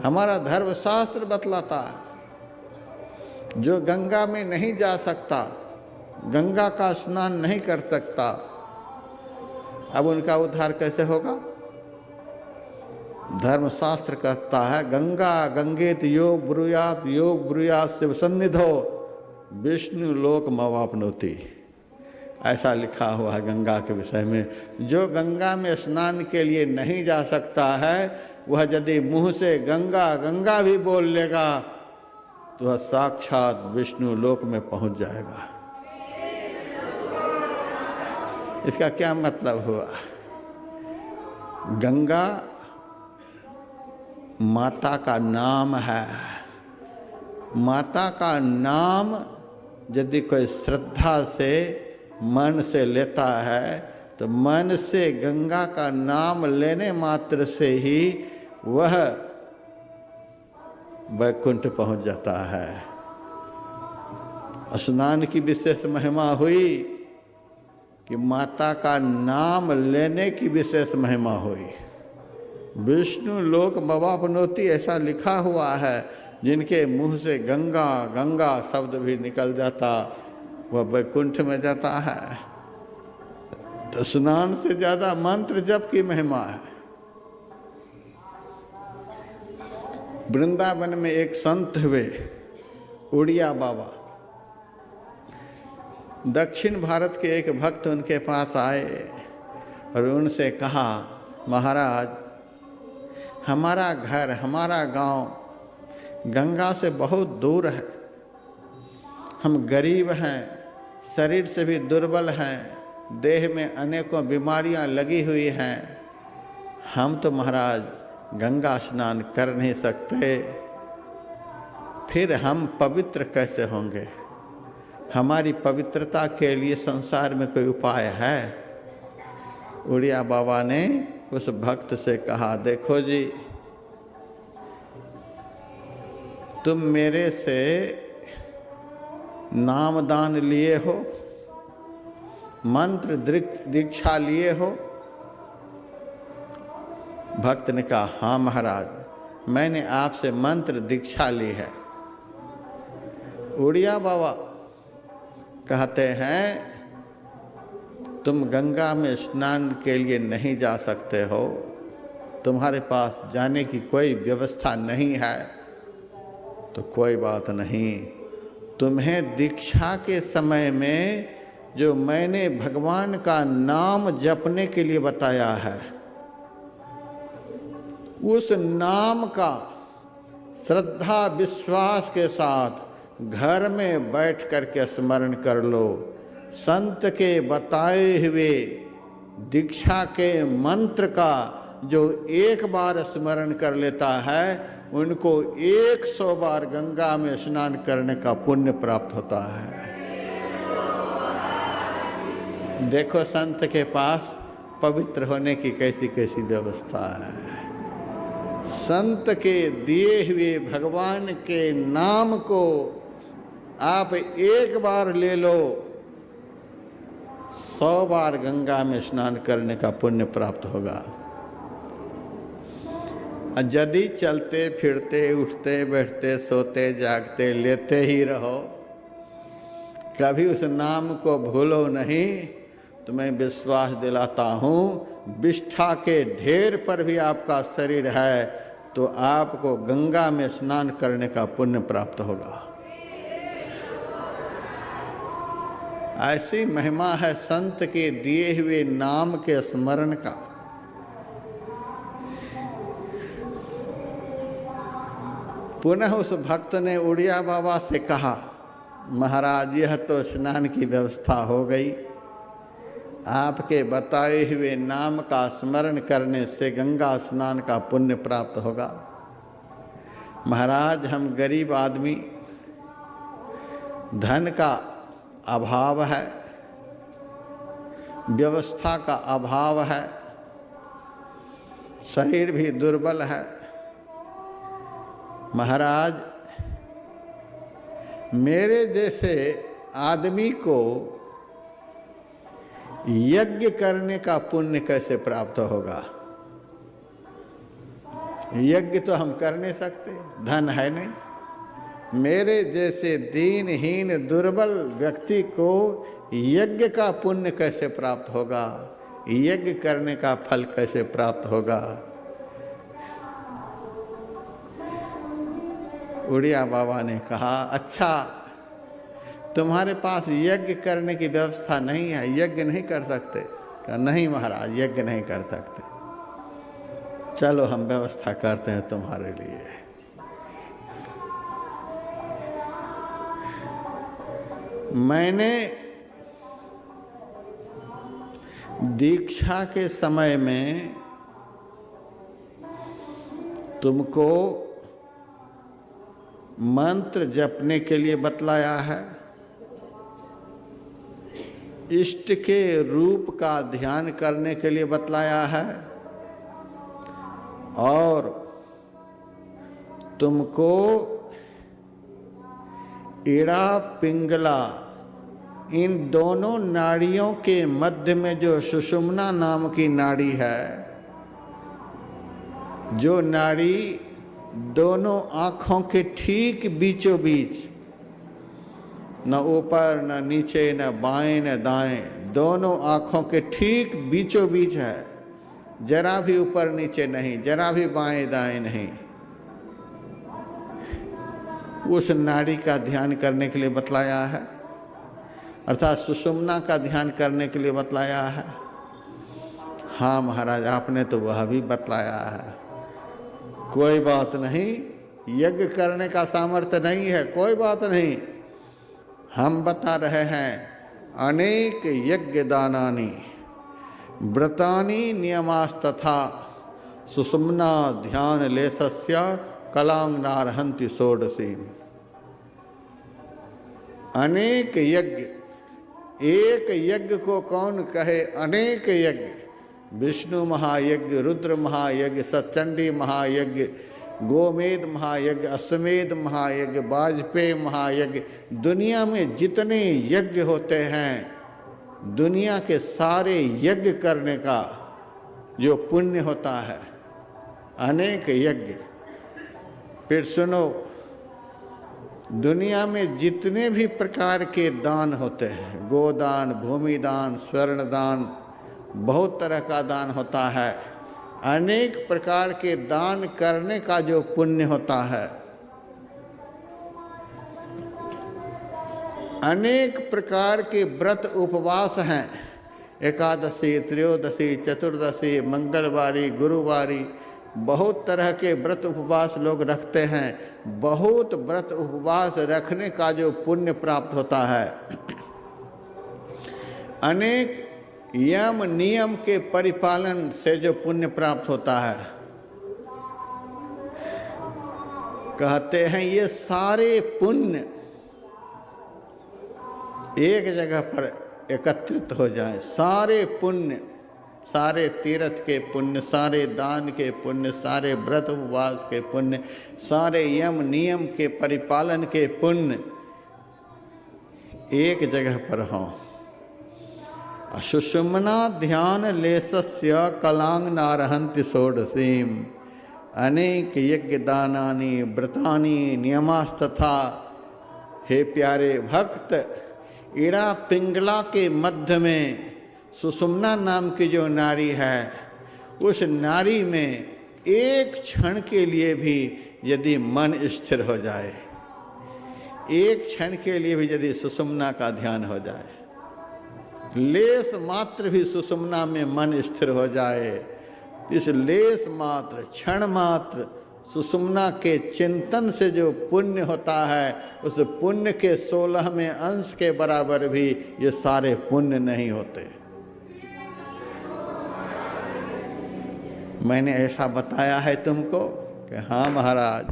हमारा धर्मशास्त्र बतलाता है जो गंगा में नहीं जा सकता, गंगा का स्नान नहीं कर सकता, अब उनका उद्धार कैसे होगा? धर्मशास्त्र कहता है गंगा गंगेत योग ब्रूयात शिव सन्निधो विष्णु लोक मवापनोति। ऐसा लिखा हुआ है गंगा के विषय में। जो गंगा में स्नान के लिए नहीं जा सकता है वह यदि मुंह से गंगा गंगा भी बोल लेगा तो वह साक्षात विष्णु लोक में पहुंच जाएगा। इसका क्या मतलब हुआ? गंगा माता का नाम है। माता का नाम यदि कोई श्रद्धा से मन से लेता है तो मन से गंगा का नाम लेने मात्र से ही वह वैकुंठ पहुंच जाता है। स्नान की विशेष महिमा हुई कि माता का नाम लेने की विशेष महिमा हुई। विष्णु लोक मवापनोति ऐसा लिखा हुआ है। जिनके मुंह से गंगा गंगा शब्द भी निकल जाता वह वैकुंठ में जाता है। तो स्नान से ज्यादा मंत्र जप की महिमा है। वृंदावन में एक संत हुए उड़िया बाबा। दक्षिण भारत के एक भक्त उनके पास आए और उनसे कहा, महाराज हमारा घर हमारा गांव गंगा से बहुत दूर है, हम गरीब हैं, शरीर से भी दुर्बल हैं, देह में अनेकों बीमारियां लगी हुई हैं, हम तो महाराज गंगा स्नान कर नहीं सकते, फिर हम पवित्र कैसे होंगे? हमारी पवित्रता के लिए संसार में कोई उपाय है? उड़िया बाबा ने उस भक्त से कहा, देखो जी तुम मेरे से नामदान लिए हो, मंत्र दीक्षा लिए हो? भक्त ने कहा, हाँ महाराज मैंने आपसे मंत्र दीक्षा ली है। उड़िया बाबा कहते हैं तुम गंगा में स्नान के लिए नहीं जा सकते हो, तुम्हारे पास जाने की कोई व्यवस्था नहीं है, तो कोई बात नहीं, तुम्हें दीक्षा के समय में जो मैंने भगवान का नाम जपने के लिए बताया है उस नाम का श्रद्धा विश्वास के साथ घर में बैठ करके स्मरण कर लो। संत के बताए हुए दीक्षा के मंत्र का जो एक बार स्मरण कर लेता है उनको 100 बार गंगा में स्नान करने का पुण्य प्राप्त होता है। देखो संत के पास पवित्र होने की कैसी कैसी व्यवस्था है। संत के दिए हुए भगवान के नाम को आप एक बार ले लो, 100 बार गंगा में स्नान करने का पुण्य प्राप्त होगा। यदि चलते फिरते उठते बैठते सोते जागते लेते ही रहो, कभी उस नाम को भूलो नहीं, तो मैं विश्वास दिलाता हूँ विष्ठा के ढेर पर भी आपका शरीर है तो आपको गंगा में स्नान करने का पुण्य प्राप्त होगा। ऐसी महिमा है संत के दिए हुए नाम के स्मरण का। पुनः उस भक्त ने उड़िया बाबा से कहा, महाराज यह तो स्नान की व्यवस्था हो गई, आपके बताए हुए नाम का स्मरण करने से गंगा स्नान का पुण्य प्राप्त होगा। महाराज हम गरीब आदमी, धन का अभाव है, व्यवस्था का अभाव है, शरीर भी दुर्बल है। महाराज मेरे जैसे आदमी को यज्ञ करने का पुण्य कैसे प्राप्त होगा? यज्ञ तो हम कर नहीं सकते, धन है नहीं। मेरे जैसे दीनहीन दुर्बल व्यक्ति को यज्ञ का पुण्य कैसे प्राप्त होगा, यज्ञ करने का फल कैसे प्राप्त होगा। उड़िया बाबा ने कहा, अच्छा तुम्हारे पास यज्ञ करने की व्यवस्था नहीं है, यज्ञ नहीं कर सकते? कहा नहीं महाराज, यज्ञ नहीं कर सकते। चलो हम व्यवस्था करते हैं तुम्हारे लिए। मैंने दीक्षा के समय में तुमको मंत्र जपने के लिए बतलाया है, इष्ट के रूप का ध्यान करने के लिए बतलाया है, और तुमको इड़ा पिंगला इन दोनों नाड़ियों के मध्य में जो सुषुम्ना नाम की नाड़ी है, जो नाड़ी दोनों आँखों के ठीक बीचों बीच, न ऊपर न नीचे न बाएं न दाएं, दोनों आँखों के ठीक बीचों बीच है, जरा भी ऊपर नीचे नहीं, जरा भी बाएं दाएं नहीं, उस नाड़ी का ध्यान करने के लिए बतलाया है, अर्थात सुषुम्ना का ध्यान करने के लिए बतलाया है। हाँ महाराज, आपने तो वह भी बतलाया है। कोई बात नहीं, यज्ञ करने का सामर्थ्य नहीं है, कोई बात नहीं, हम बता रहे हैं अनेक यज्ञ दानानि व्रतानि नियमास्तथा सुषुम्ना ध्यान लेशस्य कलां नारहन्ति षोडशी। अनेक यज्ञ, एक यज्ञ को कौन कहे, अनेक यज्ञ, विष्णु महायज्ञ, रुद्र महायज्ञ, सतचंडी महायज्ञ, गोमेद महायज्ञ, अश्वमेध महायज्ञ, वाजपेयी महायज्ञ, दुनिया में जितने यज्ञ होते हैं, दुनिया के सारे यज्ञ करने का जो पुण्य होता है, अनेक यज्ञ। फिर सुनो, दुनिया में जितने भी प्रकार के दान होते हैं, गोदान, भूमिदान, स्वर्ण दान, बहुत तरह का दान होता है, अनेक प्रकार के दान करने का जो पुण्य होता है, अनेक प्रकार के व्रत उपवास हैं, एकादशी, त्रयोदशी, चतुर्दशी, मंगलवारी, गुरुवारी, बहुत तरह के व्रत उपवास लोग रखते हैं। बहुत व्रत उपवास रखने का जो पुण्य प्राप्त होता है, अनेक यम नियम के परिपालन से जो पुण्य प्राप्त होता है, कहते हैं ये सारे पुण्य एक जगह पर एकत्रित हो जाए, सारे पुण्य, सारे तीर्थ के पुण्य, सारे दान के पुण्य, सारे व्रत उपवास के पुण्य, सारे यम नियम के परिपालन के पुण्य एक जगह पर हों। सुषुम्ना ध्यान लेशस्य कलां नारहन्ति षोडशीम् अनेक यज्ञ दानानि व्रतानि नियमास्तथा। हे प्यारे भक्त, इड़ा पिंगला के मध्य में सुषुम्ना नाम की जो नारी है, उस नारी में एक क्षण के लिए भी यदि मन स्थिर हो जाए, एक क्षण के लिए भी यदि सुषुम्ना का ध्यान हो जाए, लेस मात्र भी सुषुम्ना में मन स्थिर हो जाए, इस लेस मात्र, क्षण मात्र सुषुम्ना के चिंतन से जो पुण्य होता है, उस पुण्य के 16वें अंश के बराबर भी ये सारे पुण्य नहीं होते। मैंने ऐसा बताया है तुमको कि हाँ महाराज,